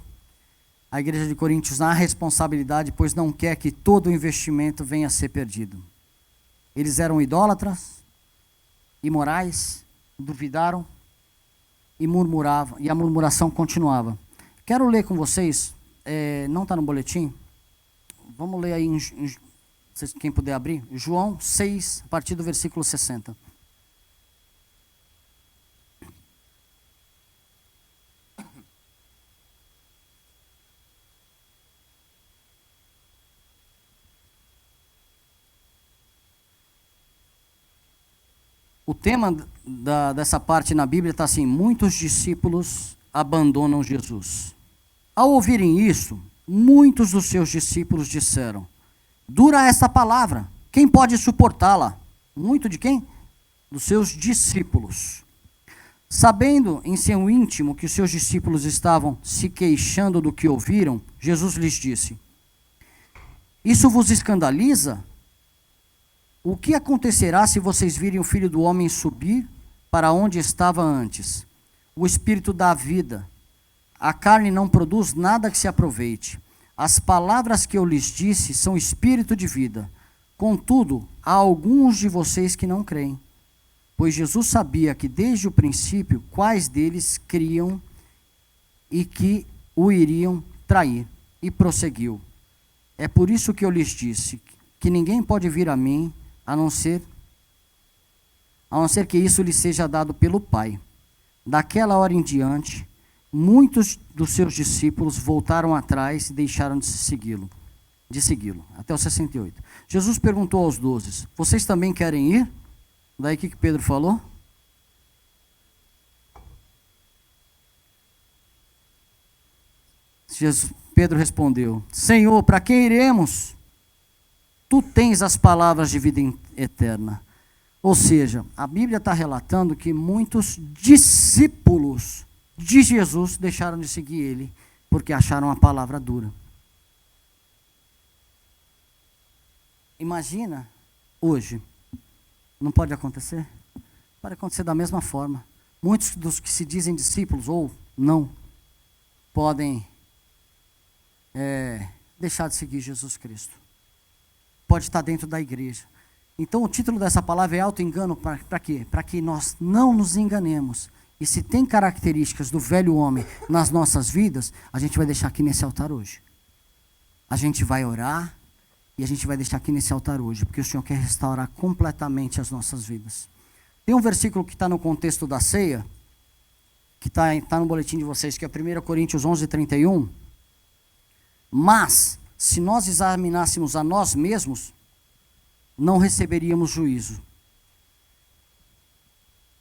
a igreja de Coríntios à responsabilidade, pois não quer que todo o investimento venha a ser perdido. Eles eram idólatras, imorais, duvidaram e murmuravam, e a murmuração continuava. Quero ler com vocês, não está no boletim, vamos ler aí, quem puder abrir, João 6, a partir do versículo 60. O tema dessa parte na Bíblia está assim: muitos discípulos abandonam Jesus. Ao ouvirem isso, muitos dos seus discípulos disseram: dura esta palavra, quem pode suportá-la? Muito de quem? Dos seus discípulos. Sabendo em seu íntimo que os seus discípulos estavam se queixando do que ouviram, Jesus lhes disse: isso vos escandaliza? O que acontecerá se vocês virem o Filho do Homem subir para onde estava antes? O Espírito dá vida. A carne não produz nada que se aproveite. As palavras que eu lhes disse são espírito de vida. Contudo, há alguns de vocês que não creem. Pois Jesus sabia que desde o princípio quais deles criam e que o iriam trair. E prosseguiu: é por isso que eu lhes disse que ninguém pode vir a mim a não ser que isso lhe seja dado pelo Pai. Daquela hora em diante, muitos dos seus discípulos voltaram atrás e deixaram de segui-lo, até o 68. Jesus perguntou aos 12, vocês também querem ir? Daí o que Pedro falou? Pedro respondeu: Senhor, para que iremos? Tu tens as palavras de vida eterna. Ou seja, a Bíblia está relatando que muitos discípulos de Jesus deixaram de seguir ele, porque acharam a palavra dura. Imagina, hoje, não pode acontecer? Pode acontecer da mesma forma. Muitos dos que se dizem discípulos, ou não, podem deixar de seguir Jesus Cristo. Pode estar dentro da igreja. Então o título dessa palavra é auto-engano para quê? Para que nós não nos enganemos. E se tem características do velho homem nas nossas vidas, a gente vai deixar aqui nesse altar hoje. A gente vai orar e a gente vai deixar aqui nesse altar hoje, porque o Senhor quer restaurar completamente as nossas vidas. Tem um versículo que está no contexto da ceia, que está no boletim de vocês, que é 1 Coríntios 11, 31. Mas, se nós examinássemos a nós mesmos, não receberíamos juízo.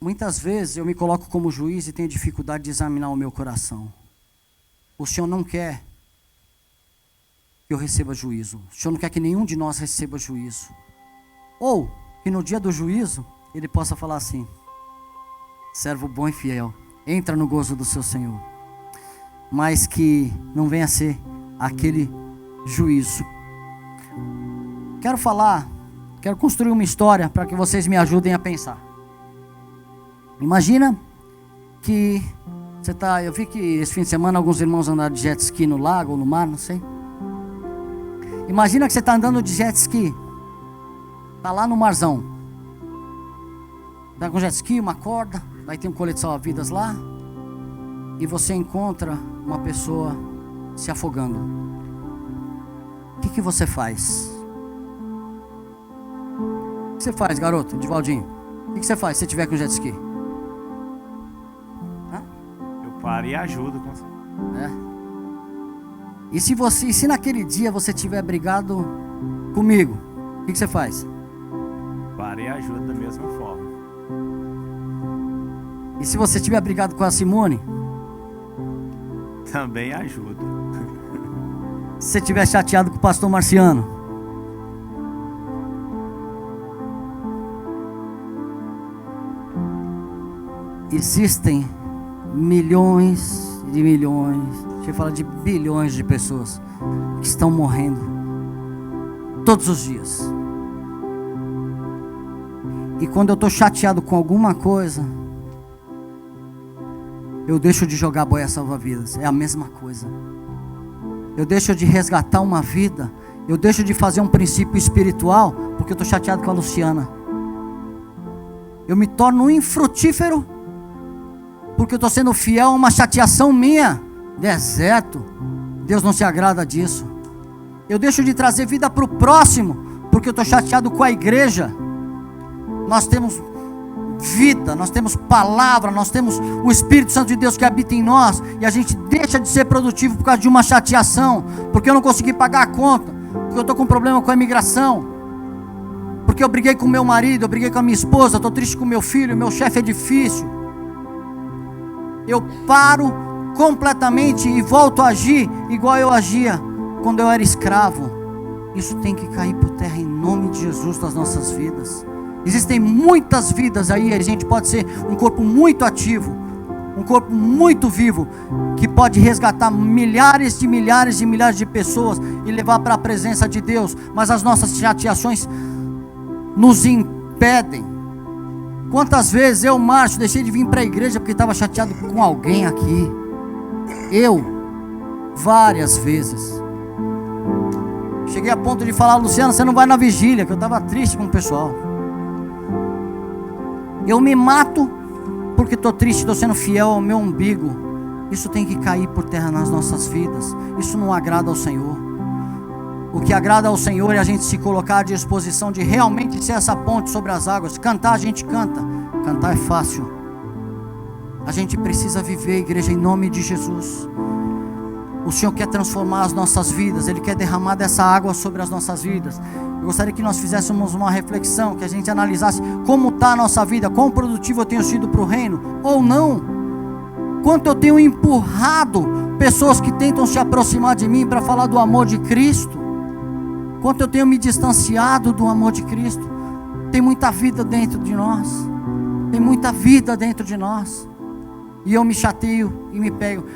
Muitas vezes eu me coloco como juiz e tenho dificuldade de examinar o meu coração. O Senhor não quer que eu receba juízo. O Senhor não quer que nenhum de nós receba juízo. Ou que no dia do juízo, Ele possa falar assim: servo bom e fiel, entra no gozo do seu Senhor. Mas que não venha a ser aquele juízo. Quero construir uma história para que vocês me ajudem a pensar. Imagina que eu vi que esse fim de semana alguns irmãos andaram de jet ski no lago ou no mar, não sei. Imagina que você está andando de jet ski, está lá no marzão, está com jet ski, uma corda, daí tem um colete salva-vidas lá, e você encontra uma pessoa se afogando, o que você faz? O que você faz, garoto, Divaldinho? O que você faz se você tiver com jet ski? Eu paro e ajudo. E se naquele dia você tiver brigado comigo, o que você faz? Paro e ajudo da mesma forma. E se você tiver brigado com a Simone? Também ajudo. Se você tiver chateado com o pastor Marciano? Existem milhões de milhões, deixa eu falar de bilhões de pessoas que estão morrendo todos os dias. E quando eu estou chateado com alguma coisa, eu deixo de jogar boia salva-vidas. É a mesma coisa. Eu deixo de resgatar uma vida. Eu deixo de fazer um princípio espiritual porque eu estou chateado com a Luciana. Eu me torno um infrutífero porque eu estou sendo fiel a uma chateação minha. Deserto. Deus não se agrada disso. Eu deixo de trazer vida para o próximo porque eu estou chateado com a igreja. Nós temos vida, nós temos palavra, nós temos o Espírito Santo de Deus que habita em nós, e a gente deixa de ser produtivo por causa de uma chateação, porque eu não consegui pagar a conta, porque eu estou com problema com a imigração, porque eu briguei com meu marido, eu briguei com a minha esposa, estou triste com meu filho, meu chefe é difícil. Eu paro completamente e volto a agir igual eu agia quando eu era escravo. Isso tem que cair por terra em nome de Jesus das nossas vidas. Existem muitas vidas aí, a gente pode ser um corpo muito ativo, um corpo muito vivo, que pode resgatar milhares de milhares de milhares de pessoas e levar para a presença de Deus, mas as nossas chateações nos impedem. Quantas vezes eu, Márcio, deixei de vir para a igreja porque estava chateado com alguém aqui? Várias vezes. Cheguei a ponto de falar: Luciano, você não vai na vigília, que eu estava triste com o pessoal. Eu me mato porque estou triste, estou sendo fiel ao meu umbigo. Isso tem que cair por terra nas nossas vidas. Isso não agrada ao Senhor. O que agrada ao Senhor é a gente se colocar à disposição de realmente ser essa ponte sobre as águas. Cantar, a gente canta. Cantar é fácil. A gente precisa viver, igreja, em nome de Jesus. O Senhor quer transformar as nossas vidas. Ele quer derramar dessa água sobre as nossas vidas. Eu gostaria que nós fizéssemos uma reflexão, que a gente analisasse como está a nossa vida, quão produtivo eu tenho sido para o reino, ou não. Quanto eu tenho empurrado pessoas que tentam se aproximar de mim para falar do amor de Cristo. Quanto eu tenho me distanciado do amor de Cristo. Tem muita vida dentro de nós. Tem muita vida dentro de nós. E eu me chateio e me pego.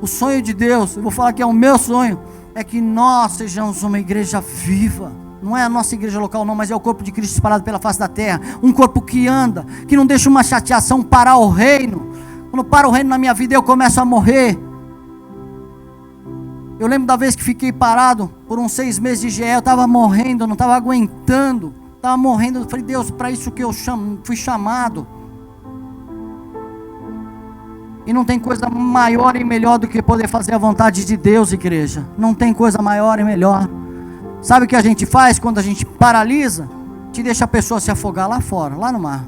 O sonho de Deus, eu vou falar que é o meu sonho, é que nós sejamos uma igreja viva. Não é a nossa igreja local não, mas é o corpo de Cristo espalhado pela face da terra. Um corpo que anda, que não deixa uma chateação parar o reino. Quando para o reino na minha vida, eu começo a morrer. Eu lembro da vez que fiquei parado por uns 6 meses de GE, eu estava morrendo, eu não estava aguentando. Estava morrendo, eu falei: Deus, para isso que eu fui chamado. E não tem coisa maior e melhor do que poder fazer a vontade de Deus, igreja. Não tem coisa maior e melhor. Sabe o que a gente faz quando a gente paralisa? Te deixa a pessoa se afogar lá fora, lá no mar.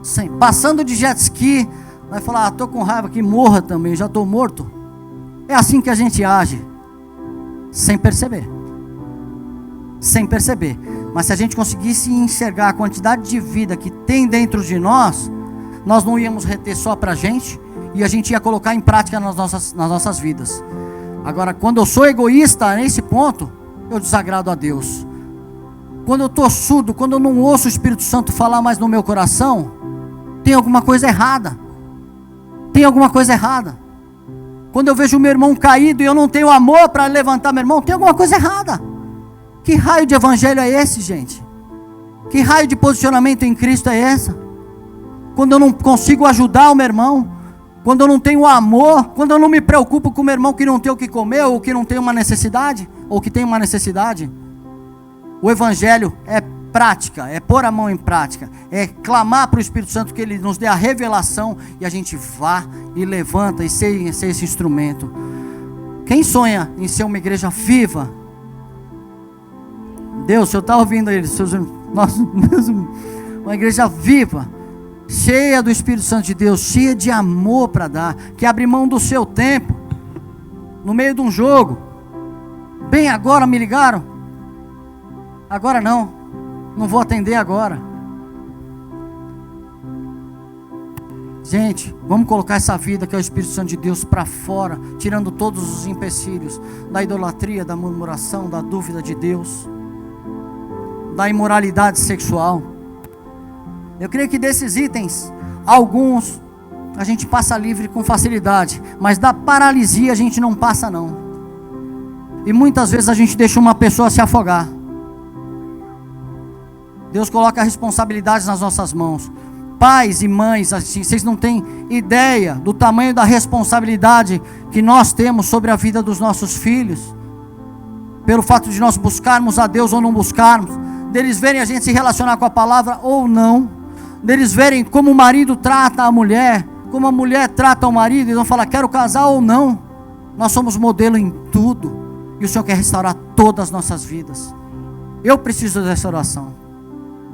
Sim, passando de jet ski, vai falar: estou com raiva, que morra também, já estou morto. É assim que a gente age, sem perceber. Sem perceber. Mas se a gente conseguisse enxergar a quantidade de vida que tem dentro de nós, nós não íamos reter só para a gente, e a gente ia colocar em prática nas nossas vidas. Agora, quando eu sou egoísta nesse ponto, eu desagrado a Deus. Quando eu estou surdo, quando eu não ouço o Espírito Santo falar mais no meu coração, tem alguma coisa errada. Tem alguma coisa errada. Quando eu vejo meu irmão caído e eu não tenho amor para levantar meu irmão, tem alguma coisa errada. Que raio de evangelho é esse, gente? Que raio de posicionamento em Cristo é esse? Quando eu não consigo ajudar o meu irmão, quando eu não tenho amor, quando eu não me preocupo com o meu irmão que não tem o que comer, ou que não tem uma necessidade, ou que tem uma necessidade. O evangelho é prática, é pôr a mão em prática, é clamar para o Espírito Santo que Ele nos dê a revelação e a gente vá e levanta e ser esse instrumento. Quem sonha em ser uma igreja viva? Deus, o Senhor está ouvindo eles, uma igreja viva, cheia do Espírito Santo de Deus, cheia de amor para dar, que abre mão do seu tempo, no meio de um jogo. Bem, agora me ligaram, agora não vou atender agora. Gente, vamos colocar essa vida que é o Espírito Santo de Deus para fora, tirando todos os empecilhos da idolatria, da murmuração, da dúvida de Deus, da imoralidade sexual. Eu creio que desses itens, alguns a gente passa livre com facilidade, mas da paralisia a gente não passa não. E muitas vezes a gente deixa uma pessoa se afogar. Deus coloca responsabilidades nas nossas mãos. Pais e mães, assim, vocês não têm ideia do tamanho da responsabilidade que nós temos sobre a vida dos nossos filhos, pelo fato de nós buscarmos a Deus ou não buscarmos, deles verem a gente se relacionar com a palavra ou não, deles verem como o marido trata a mulher, como a mulher trata o marido, eles vão falar, quero casar ou não. Nós somos modelo em tudo, e o Senhor quer restaurar todas as nossas vidas. Eu preciso dessa oração.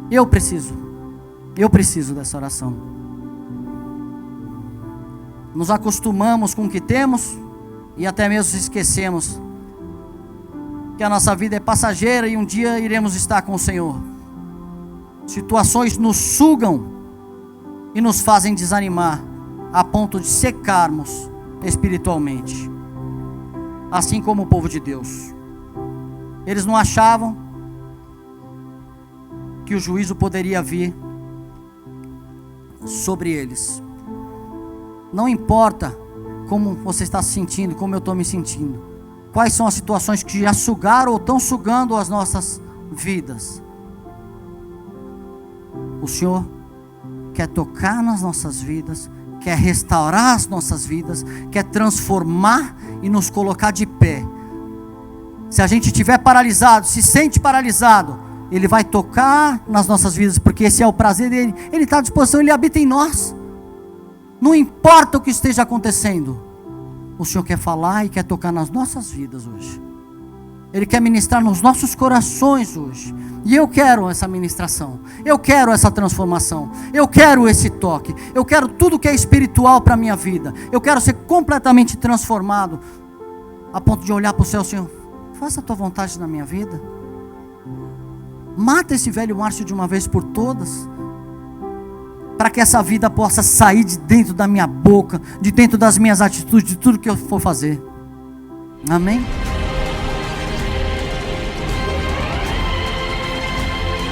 Eu preciso dessa oração. Nos acostumamos com o que temos e até mesmo esquecemos que a nossa vida é passageira e um dia iremos estar com o Senhor. Situações nos sugam e nos fazem desanimar a ponto de secarmos espiritualmente, assim como o povo de Deus. Eles não achavam que o juízo poderia vir sobre eles. Não importa como você está se sentindo, como eu estou me sentindo, quais são as situações que já sugaram ou estão sugando as nossas vidas. O Senhor quer tocar nas nossas vidas, quer restaurar as nossas vidas, quer transformar e nos colocar de pé. Se a gente estiver paralisado, se sente paralisado, Ele vai tocar nas nossas vidas, porque esse é o prazer dele. Ele está à disposição, Ele habita em nós. Não importa o que esteja acontecendo, o Senhor quer falar e quer tocar nas nossas vidas hoje. Ele quer ministrar nos nossos corações hoje. E eu quero essa ministração, eu quero essa transformação, eu quero esse toque, eu quero tudo que é espiritual para a minha vida. Eu quero ser completamente transformado, a ponto de olhar para o céu, Senhor, faça a tua vontade na minha vida. Mata esse velho Márcio de uma vez por todas, para que essa vida possa sair de dentro da minha boca, de dentro das minhas atitudes, de tudo que eu for fazer. Amém?